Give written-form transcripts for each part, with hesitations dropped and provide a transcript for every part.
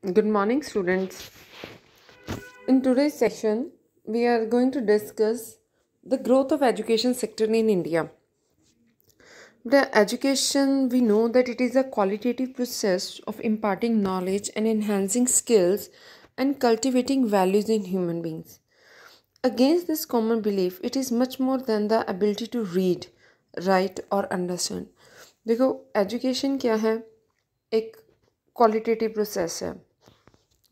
Good morning, students. In today's session, we are going to discuss the growth of education sector in India. The education, we know that it is a qualitative process of imparting knowledge and enhancing skills and cultivating values in human beings. Against this common belief, it is much more than the ability to read, write or understand. देखो education क्या है? एक qualitative process है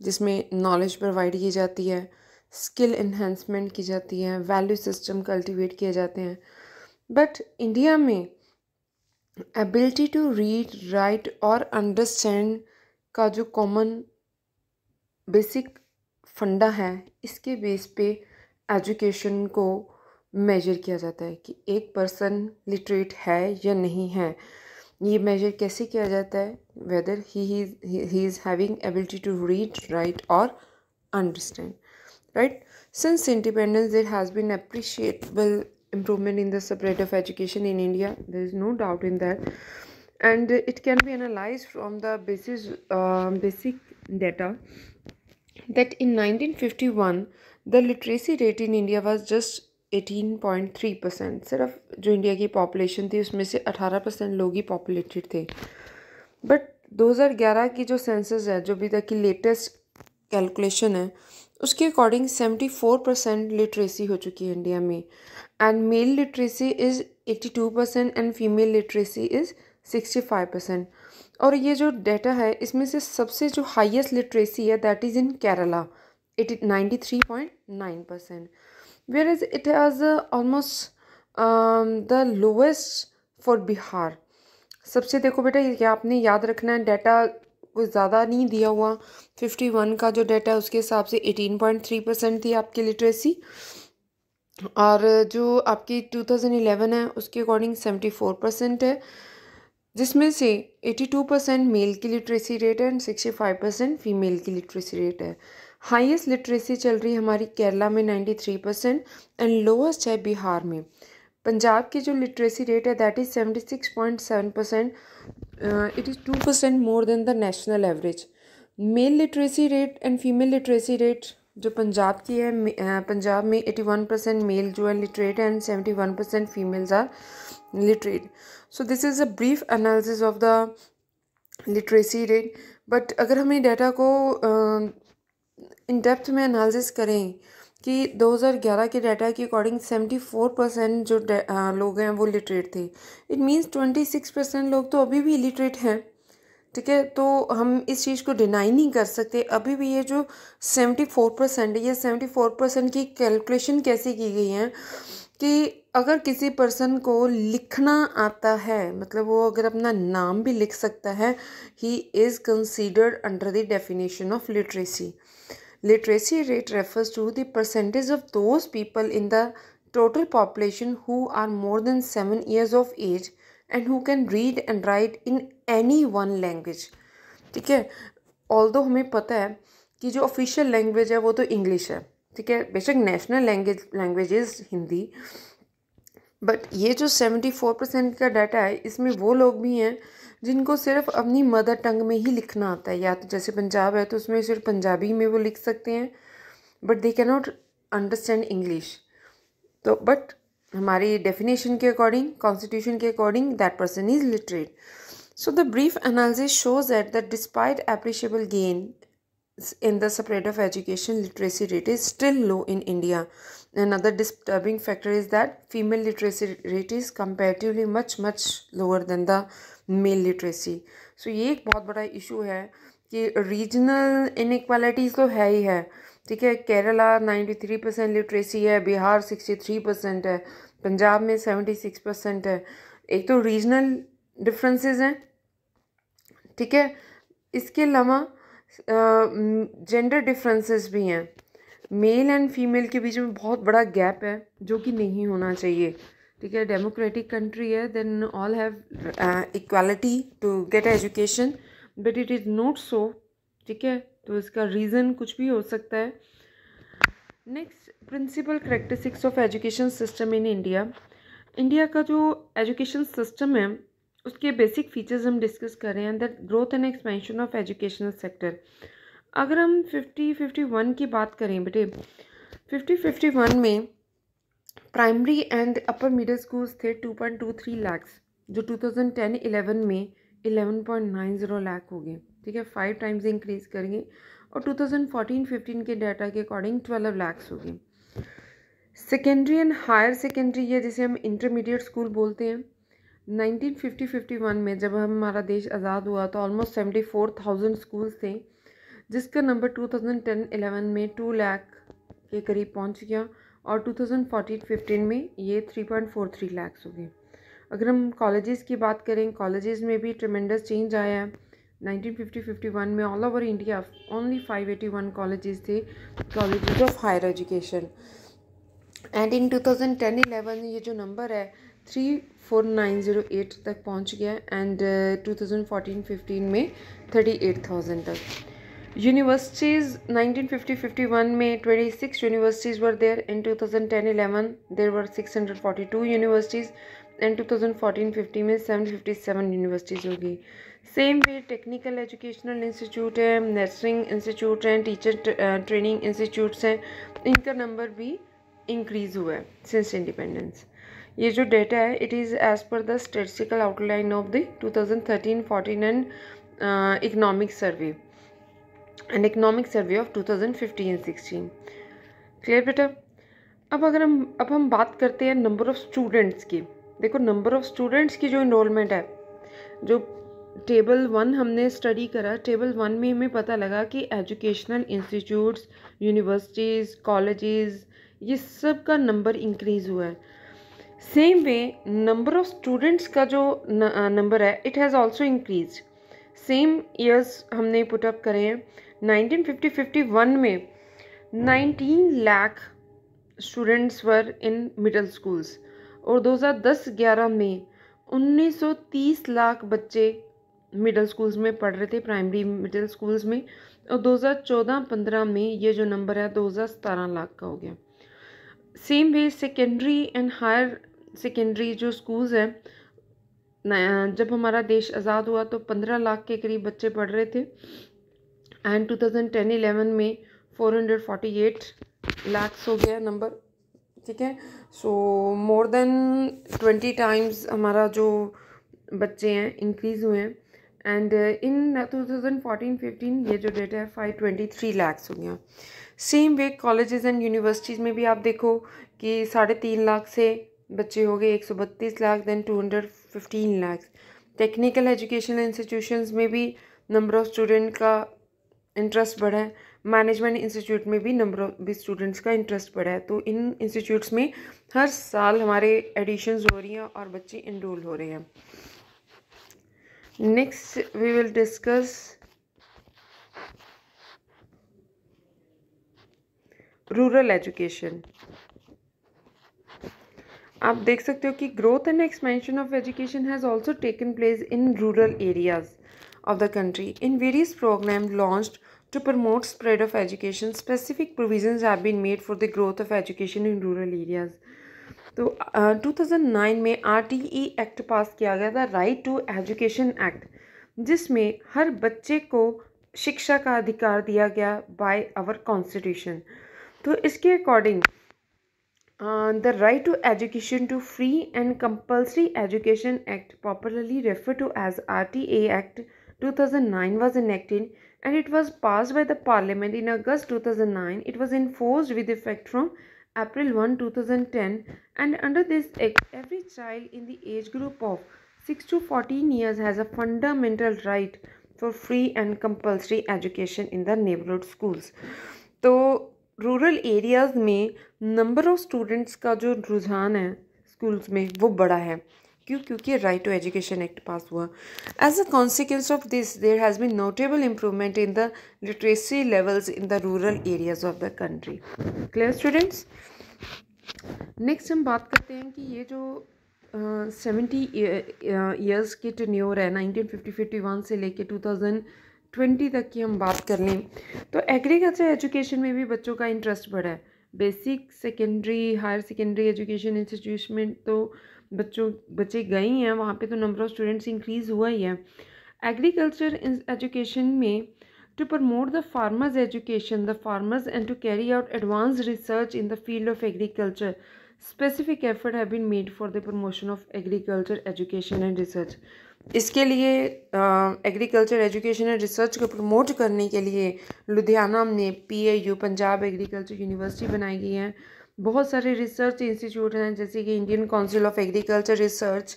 जिसमें knowledge provide की जाती है, skill enhancement की जाती है, वैल्यू सिस्टम कल्टीवेट किए जाते हैं। बट इंडिया में एबिलिटी टू रीड, राइट और अंडरस्टैंड का जो कॉमन बेसिक फंडा है, इसके बेस पे एजुकेशन को मेजर किया जाता है कि एक पर्सन लिटरेट है या नहीं है। ये मेजर कैसे किया जाता है? Whether he is having ability to read, write और understand, right? Since independence, there has been appreciable improvement in the spread of education in India. There is no doubt in that, and it can be analyzed from the basic data that in 1951 the literacy rate in India was just 18.3%। सिर्फ जो India की population थी उसमें से 18% लोग ही populated थे। But 2011 की जो सेंसस है, जो अभी तक की लेटेस्ट कैलकुलेशन है, उसके अकॉर्डिंग 74% लिटरेसी हो चुकी है इंडिया में, and mail literacy is 82% and female literacy is 65%। और ये जो डेटा है इसमें से सबसे जो हाईएस्ट लिटरेसी है that is in Kerala, 93.9%, where is it has almost the lowest for Bihar. सबसे देखो बेटा, ये आपने याद रखना है, डाटा कुछ ज़्यादा नहीं दिया हुआ। 51 का जो डाटा है उसके हिसाब से 18.3% थी आपकी लिटरेसी, और जो आपकी 2011 है उसके अकॉर्डिंग 74% है, जिसमें से 82% मेल की लिटरेसी रेट है एंड 65% फीमेल की लिटरेसी रेट है। हाईएस्ट लिटरेसी चल रही है हमारी केरला में 93% एंड लोएस्ट है बिहार में। पंजाब की जो लिटरेसी रेट है that is 76.7%, it is 2% more than the national average. Mail literacy rate and female literacy rate जो पंजाब की है, पंजाब में 81% मेल जो है literate and 71% females are literate. So this is a brief analysis of the literacy rate. But अगर हम data को in depth में एनालिसिस करें कि 2011 के डाटा के अकॉर्डिंग 74% जो लोग हैं वो लिटरेट थे, इट मीन्स 26% लोग तो अभी भी इलिटरेट हैं। ठीक है, तो हम इस चीज़ को डिनाई नहीं कर सकते। अभी भी ये जो 74% है, ये 74% की कैलकुलेशन कैसे की गई है कि अगर किसी पर्सन को लिखना आता है, मतलब वो अगर अपना नाम भी लिख सकता है, he is considered under the definition of literacy. Literacy rate refers to the percentage of those people in the total population who are more than 7 years of age and who can read and write in any one language। ठीक है, although हमें पता है कि जो official language है वो तो इंग्लिश है, ठीक है, बेशक national language is Hindi, but ये जो 74% का डाटा है इसमें वो लोग भी हैं जिनको सिर्फ अपनी मदर टंग में ही लिखना आता है। या तो जैसे पंजाब है तो उसमें सिर्फ पंजाबी में वो लिख सकते हैं, but they can not understand English. तो बट हमारी डेफिनेशन के अकॉर्डिंग, कॉन्स्टिट्यूशन के according, that person is literate. So the brief analysis shows that despite appreciable gain in the spread of education, literacy rate is still low in India. Another disturbing factor is that female literacy rate is comparatively much lower than the male literacy. So ये एक बहुत बड़ा issue है कि regional inequalities तो है ही है। ठीक है, केरला 93% लिटरेसी है, बिहार 63% है, पंजाब में 76% है। एक तो रीजनल डिफरेंसेस हैं, ठीक है, इसके अलावा जेंडर डिफरेंसेस भी हैं। मेल एंड फीमेल के बीच में बहुत बड़ा गैप है जो कि नहीं होना चाहिए। ठीक है, डेमोक्रेटिक कंट्री है, then all have equality to get education, but it is not so. ठीक है, तो इसका रीज़न कुछ भी हो सकता है। Next, principal characteristics of education system in India. India का जो एजुकेशन सिस्टम है उसके बेसिक फीचर्स हम डिस्कस कर रहे हैं। That growth and expansion of educational sector. अगर हम 50-51 की बात करें बेटे, 50-51 में primary and upper middle schools थे 2.23 लाख्स, जो 2010-11 में 11.90 लाख हो गए। ठीक है, 5 टाइम्स इंक्रीज करेंगे। और 2014-15 के डाटा के अकॉर्डिंग 12 लाख्स हो गए। सेकेंडरी एंड हायर सेकेंडरी, ये जिसे हम इंटरमीडिएट स्कूल बोलते हैं, 1950-51 में जब हमारा देश आज़ाद हुआ तो ऑलमोस्ट 74,000 स्कूल्स थे, जिसका नंबर 2010-11 में 2 लाख के करीब पहुंच गया और 2014-15 में ये 3.43 लाख्स हो गए। अगर हम कॉलेजेस की बात करें, कॉलेजेस में भी ट्रिमेंडस चेंज आया है। 1950-51 में all over India only 581 colleges थे, colleges of higher education. And in 2010-11 ये जो नंबर है 34908 तक पहुंच गया एंड 2014-15 में 38,000 तक। यूनिवर्सिटीज़ 1950-51 में 26 universities were there. In 2010-11 there were 642 universities and 2014-15 में 757 यूनिवर्सिटीज़ होगी। Same way technical educational institute है, नर्सिंग इंस्टीट्यूट हैं, टीचर ट्रेनिंग इंस्टीट्यूट्स हैं, इनका नंबर भी इंक्रीज़ हुआ है सिंस इंडिपेंडेंस। ये जो डेटा है it is as per the statistical outline of the 2013-14 and economic survey and economic survey of 2015-16। Clear बेटा? अब हम बात करते हैं नंबर ऑफ़ स्टूडेंट्स की। देखो, नंबर ऑफ़ स्टूडेंट्स की जो इनरोलमेंट है, जो टेबल 1 हमने स्टडी करा, टेबल 1 में हमें पता लगा कि एजुकेशनल इंस्टीट्यूट्स, यूनिवर्सिटीज़, कॉलेजेस, ये सब का नंबर इंक्रीज़ हुआ है। Same way number of students का जो नंबर है it has also increase. Same years हमने पुट अप करे हैं। 1950-51 में 19 lakh students were in middle schools और 2010-11 में 1930 लाख बच्चे मिडिल स्कूल्स में पढ़ रहे थे, प्राइमरी मिडिल स्कूल्स में। और 2014-15 में ये जो नंबर है 2017 लाख का हो गया। Same way secondary and higher secondary जो स्कूल्स हैं, जब हमारा देश आज़ाद हुआ तो 15 लाख के करीब बच्चे पढ़ रहे थे एंड 2010-11 में 448 लाख्स हो गया नंबर। ठीक है, सो मोर देन 20 टाइम्स हमारा जो बच्चे हैं इंक्रीज़ हुए हैं। एंड इन 2014-15 ये जो डेटा है 523 लाख्स हो गया। Same way colleges and universities में भी आप देखो कि 3.5 लाख से बच्चे हो गए 132 lakh, then 215 lakh. Technical education institutions में भी नंबर ऑफ़ स्टूडेंट का इंटरेस्ट बढ़ा है। मैनेजमेंट इंस्टीट्यूट में भी नंबर ऑफ स्टूडेंट्स का इंटरेस्ट बढ़ा है। तो इन इंस्टीट्यूट्स में हर साल हमारे एडिशंस हो रही हैं और बच्चे इनरोल हो रहे हैं। Next we will discuss rural education. आप देख सकते हो कि growth and expansion of education has also taken place in rural areas of the country. In various programs launched to promote spread of education, specific provisions have been made for the growth of education in rural areas. तो 2009 में RTE act पास किया गया था, right to education act, जिसमें हर बच्चे को शिक्षा का अधिकार दिया गया बाय आवर कॉन्स्टिट्यूशन। तो इसके according the right to education to free and compulsory education act, popularly referred to as RTA Act 2009, was enacted and it was passed by the parliament in August 2009. It was enforced with effect from April 1, 2010, and under this act every child in the age group of 6 to 14 years has a fundamental right for free and compulsory education in the neighborhood schools. तो rural areas में number of students का जो रुझान है schools में वो बड़ा है। क्यों? क्योंकि right to education act pass हुआ। As a consequence of this there has been notable improvement in the literacy levels in the rural areas of the country. Clear students? Next हम बात करते हैं कि ये जो 70 ईयर्स की टेन्योर है 1950-51 से लेके 2020 तक की हम बात कर लें तो एग्रीकल्चर एजुकेशन में भी बच्चों का इंटरेस्ट बढ़ा है। Basic, secondary, higher secondary education institution में तो बच्चे गए ही हैं, वहाँ पे तो नंबर ऑफ़ स्टूडेंट्स इंक्रीज़ हुआ ही है। एग्रीकल्चर एजुकेशन में to promote the farmers' education, the farmers, and to carry out advanced research in the field of agriculture. Specific effort have been made for the promotion of agriculture, education and research. इसके लिए agriculture education and research को promote करने के लिए लुधियाना में PAU Punjab agriculture university बनाई गई है। बहुत सारे रिसर्च इंस्टीट्यूट हैं जैसे कि Indian council of agriculture research.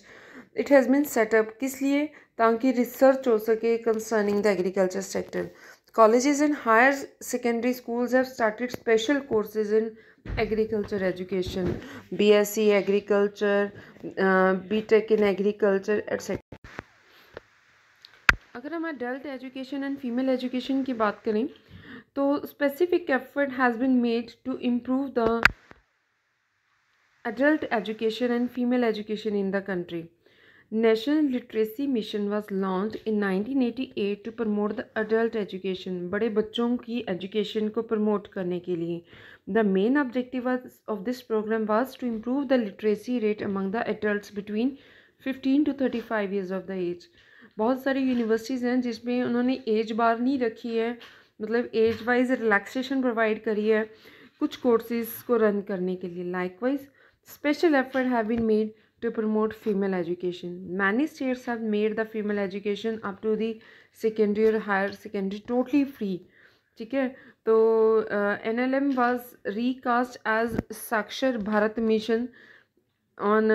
It has been set up किस लिए, ताकि रिसर्च हो सके concerning the agriculture sector. Colleges and higher secondary schools have started special courses in agriculture education, BSc agriculture, BTech in agriculture, etc. अगर हम adult education and female education की बात करें तो specific effort has been made to improve the adult education and female education in the country. National Literacy Mission was launched in 1988 to promote the adult education. बड़े बच्चों की education को promote करने के लिए. The main objective of this program was to improve the literacy rate among the adults between 15 to 35 years of the age. बहुत सारी universities हैं जिसमें उन्होंने एज बार नहीं रखी है, मतलब एज वाइज रिलैक्सेशन प्रोवाइड करी है कुछ कोर्सेज को रन करने के लिए. Likewise special effort have been made to promote female education. Many states have made the female education up to the secondary or higher secondary totally free. ठीक है, तो NLM was recast as Sakshar Bharat Mission on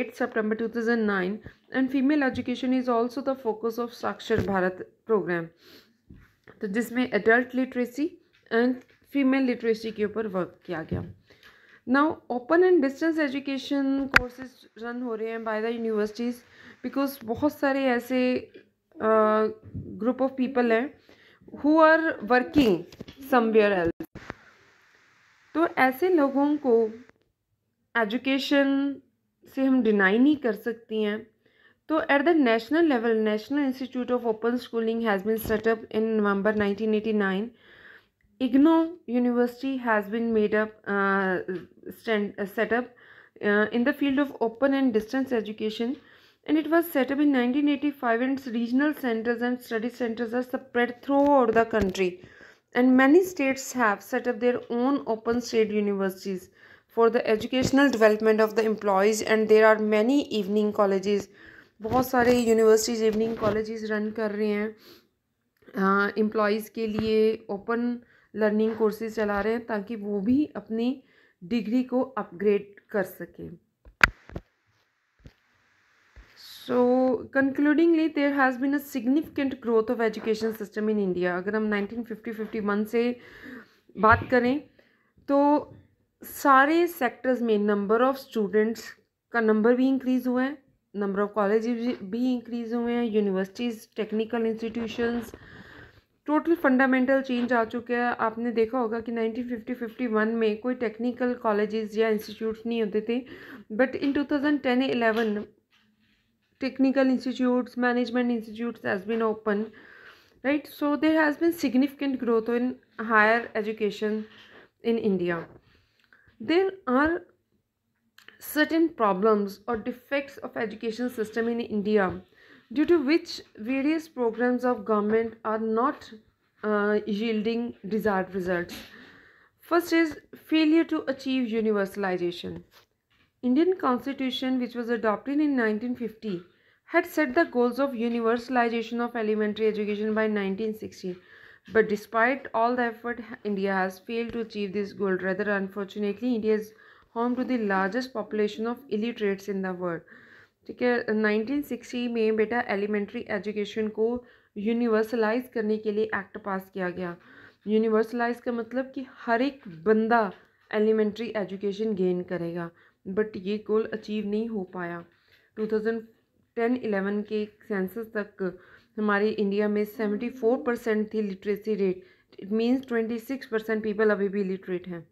8 September 2009 and female education is also the focus of Sakshar Bharat program. तो जिसमें adult literacy and female literacy के ऊपर work किया गया. Now open and distance education courses run हो रहे हैं by the universities because बहुत सारे ऐसे group of people हैं who are working somewhere else. तो ऐसे लोगों को education से हम deny नहीं कर सकती हैं. तो at the national level, National Institute of Open Schooling has been set up in November 1989. IGNOU University has been made up, set up in the field of open and distance education, and it was set up in 1985, and its regional centers and study centers are spread throughout the country, and many states have set up their own open state universities for the educational development of the employees, and there are many evening colleges. बहुत सारे universities evening colleges run कर रहे हैं employees के लिए open learning courses चला रहे हैं ताकि वो भी अपनी डिग्री को अपग्रेड कर सकें. So conclusively there has been a significant growth of education system in India. अगर हम 1950-51 से बात करें तो सारे सेक्टर्स में नंबर ऑफ़ स्टूडेंट्स का नंबर भी इंक्रीज़ हुआ है, नंबर ऑफ़ कॉलेज भी इंक्रीज़ हुए हैं, universities, technical institutions, total fundamental change आ चुका है. आपने देखा होगा कि 1950-51 में कोई टेक्निकल कॉलेजेस या इंस्टीट्यूट्स नहीं होते थे, but in 2010-11 technical institutes, management institutes has been open, right. So there has been significant growth in higher education in India. There are certain problems or defects of education system in India due to which various programs of government are not yielding desired results. First is failure to achieve universalization. Indian Constitution, which was adopted in 1950, had set the goals of universalization of elementary education by 1960. But despite all the effort, India has failed to achieve this goal. Rather, unfortunately, India is home to the largest population of illiterates in the world. ठीक है, 1960 में बेटा elementary education को universalise करने के लिए act पास किया गया. यूनिवर्सलाइज का मतलब कि हर एक बंदा एलिमेंट्री एजुकेशन गेन करेगा, बट ये गोल अचीव नहीं हो पाया. 2010-11 के सेंसस तक हमारे इंडिया में 74% थी literacy rate. It means 26% people अभी भी लिटरेट हैं.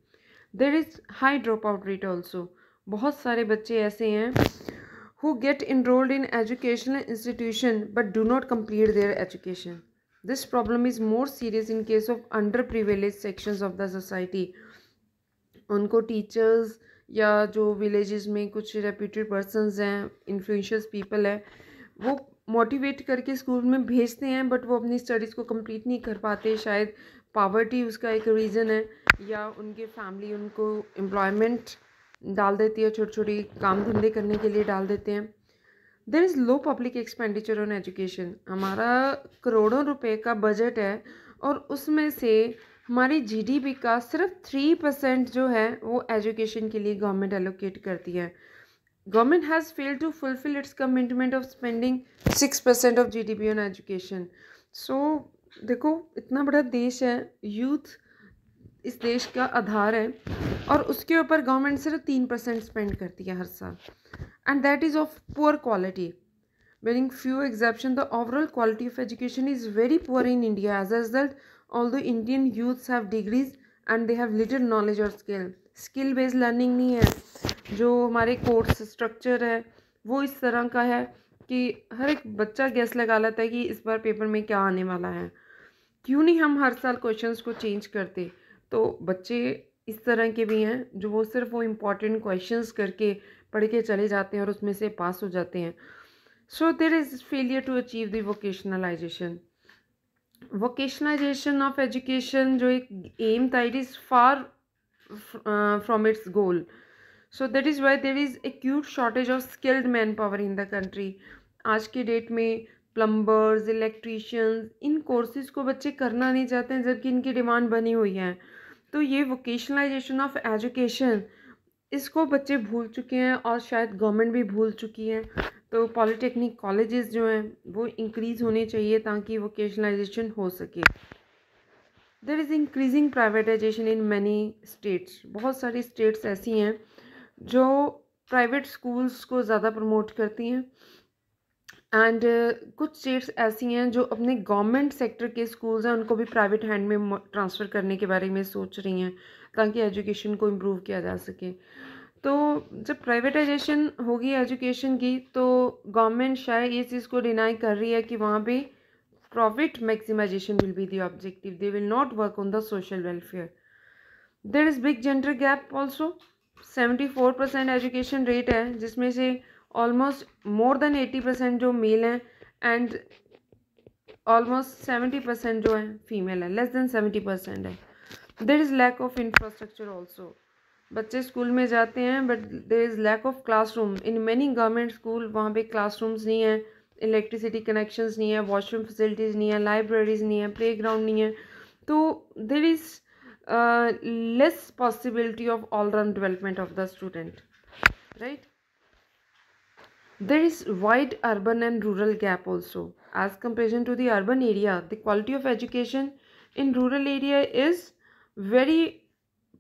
There is high drop out rate also. बहुत सारे बच्चे ऐसे हैं who get enrolled in educational institution but do not complete their education. This problem is more serious in case of underprivileged sections of the society. उनको teachers या जो villages में कुछ रेप्यूटेड पर्सन्स हैं, इन्फ्लुएंशियल पीपल है, वो motivate करके school में भेजते हैं, बट वो अपनी स्टडीज़ को कंप्लीट नहीं कर पाते। शायद पावर्टी उसका एक रीज़न है, या उनके फैमिली उनको एम्प्लॉयमेंट डाल देती है, छोटे छोटे काम धंधे करने के लिए डाल देते हैं। There is low public expenditure on education. हमारा करोड़ों रुपए का बजट है और उसमें से हमारी जीडीपी का सिर्फ 3% जो है वो एजुकेशन के लिए गवर्नमेंट एलोकेट करती है। Government has failed to fulfil its commitment of spending 6% of GDP on education. So देखो, इतना बड़ा देश है, यूथ इस देश का आधार है, और उसके ऊपर गवर्नमेंट सिर्फ 3% स्पेंड करती है हर साल, and that is of poor quality. Bearing few exceptions, the overall quality of education is very poor in India. As a result, although Indian youths have degrees and they have little knowledge or skill based learning नहीं है। जो हमारे course structure है वो इस तरह का है कि हर एक बच्चा गैस लगा लेता है कि इस बार पेपर में क्या आने वाला है। क्यों नहीं हम हर साल क्वेश्चंस को चेंज करते? तो बच्चे इस तरह के भी हैं जो वो सिर्फ वो इम्पॉर्टेंट क्वेश्चंस करके पढ़ के चले जाते हैं और उसमें से पास हो जाते हैं। So there is failure to achieve the vocationalisation of education जो एक एम था, it is far from its goal. So that is why there is acute shortage of skilled man power in the country. आज की date में plumbers, electricians, इन courses को बच्चे करना नहीं चाहते हैं, जबकि इनकी डिमांड बनी हुई है। तो ये वोकेशनलाइजेशन ऑफ एजुकेशन, इसको बच्चे भूल चुके हैं और शायद गवर्नमेंट भी भूल चुकी है। तो पॉलिटेक्निक कॉलेजेस जो हैं वो इंक्रीज़ होने चाहिए ताकि वोकेशनलाइजेशन हो सके। There is increasing privatisation in many states. बहुत सारी स्टेट्स ऐसी हैं जो प्राइवेट स्कूल्स को ज़्यादा प्रमोट करती हैं, एंड कुछ स्टेट्स ऐसी हैं जो अपने गवर्नमेंट सेक्टर के स्कूल्स हैं उनको भी प्राइवेट हैंड में ट्रांसफ़र करने के बारे में सोच रही हैं ताकि एजुकेशन को इम्प्रूव किया जा सके। तो जब प्राइवेटाइजेशन होगी एजुकेशन की, तो गवर्नमेंट शायद ये चीज़ को डिनाई कर रही है कि वहाँ पे profit maximisation will be the objective, they will not work on the social welfare. There is big gender gap also. 74% education rate है, जिसमें से ऑलमोस्ट मोर देन 80% जो मेल हैं एंड ऑलमोस्ट 70% जो है फीमेल है, लेस देन 70% है। There is lack of infrastructure also. बच्चे स्कूल में जाते हैं but there is lack of classroom in many government school. वहाँ पे क्लासरूम्स नहीं है, इलेक्ट्रिसिटी कनेक्शंस नहीं है, वॉशरूम फैसिलिटीज़ नहीं है, लाइब्रेरीज नहीं है, प्लेग्राउंड नहीं है। तो there is less possibility of all round development of the student, right? There is wide urban and rural gap also. As comparison to the urban area, the quality of education in rural area is very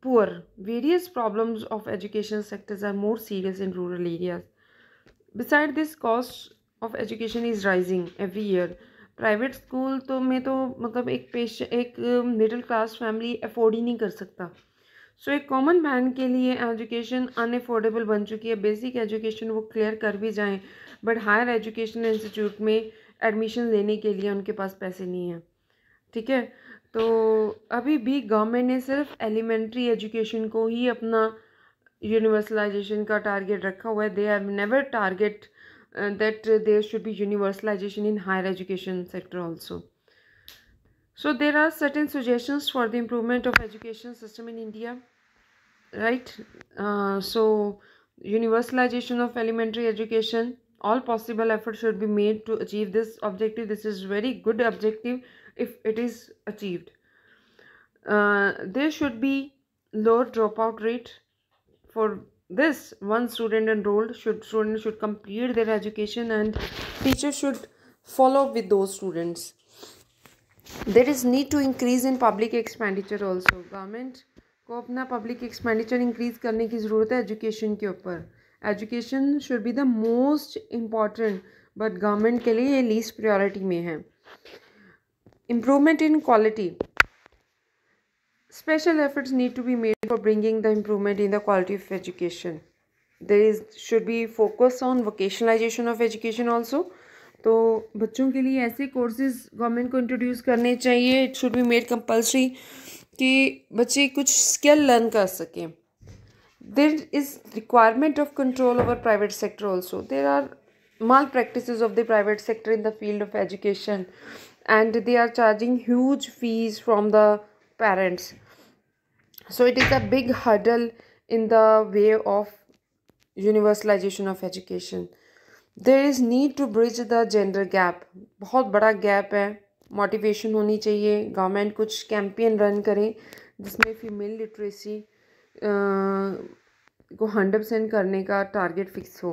poor. Various problems of education sectors are more serious in rural areas. Besides this, cost of education is rising every year. Private school तो में तो मतलब एक middle class family afford ही नहीं कर सकता। सो एक common man के लिए एजुकेशन अनएफोर्डेबल बन चुकी है। बेसिक एजुकेशन वो क्लियर कर भी जाएं, बट हायर एजुकेशन इंस्टीट्यूट में एडमिशन लेने के लिए उनके पास पैसे नहीं हैं। ठीक है, तो अभी भी गवर्नमेंट ने सिर्फ एलिमेंट्री एजुकेशन को ही अपना यूनिवर्सलाइजेशन का टारगेट रखा हुआ है। They have never target that there should be universalisation in higher education sector also. So there are certain suggestions for the improvement of education system in India, right? So universalization of elementary education, all possible efforts should be made to achieve this objective. This is very good objective if it is achieved. There should be lower dropout rate. For this, one student enrolled students should complete their education and teachers should follow with those students. There is need to increase in public expenditure also. Government को अपना public expenditure increase करने की ज़रूरत है education के ऊपर. Education should be the most important, but government के लिए ये लीस्ट प्रायोरिटी में है. Improvement in quality. Special efforts need to be made for bringing the improvement in the quality of education. There should be focus on vocationalization of education also. तो बच्चों के लिए ऐसे कोर्सेज गवर्नमेंट को introduce करने चाहिए. It should be made compulsory कि बच्चे कुछ स्किल लर्न कर सकें. There is requirement of control over private sector also. There are malpractices of the private sector in the field of education, and they are charging huge fees from the parents. So it is a big hurdle in the way of universalization of education. There is need to bridge the gender gap. बहुत बड़ा gap है. Motivation होनी चाहिए. Government कुछ campaign run करे जिसमें female literacy को 100% करने का टारगेट फिक्स हो.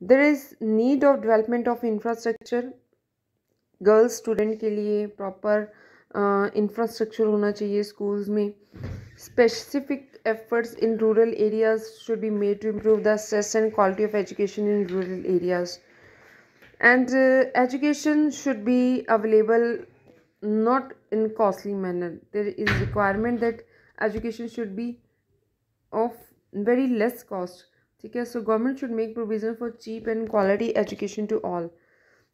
There is need of development of infrastructure. Girls student के लिए प्रॉपर इंफ्रास्ट्रक्चर होना चाहिए स्कूल्स में. Specific efforts in rural areas should be made to improve the access and quality of education in rural areas. And education should be available not in costly manner. There is requirement that education should be of very less cost. Okay, so government should make provision for cheap and quality education to all.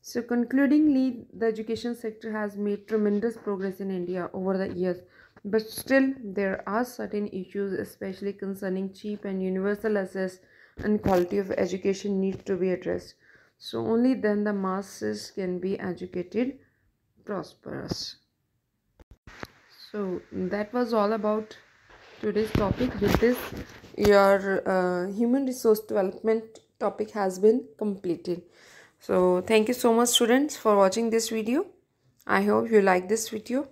So concludingly, the education sector has made tremendous progress in India over the years. But still, there are certain issues, especially concerning cheap and universal access and quality of education, need to be addressed. So only then the masses can be educated, prosperous. So that was all about today's topic. With this, your human resource development topic has been completed. So thank you so much, students, for watching this video. I hope you like this video.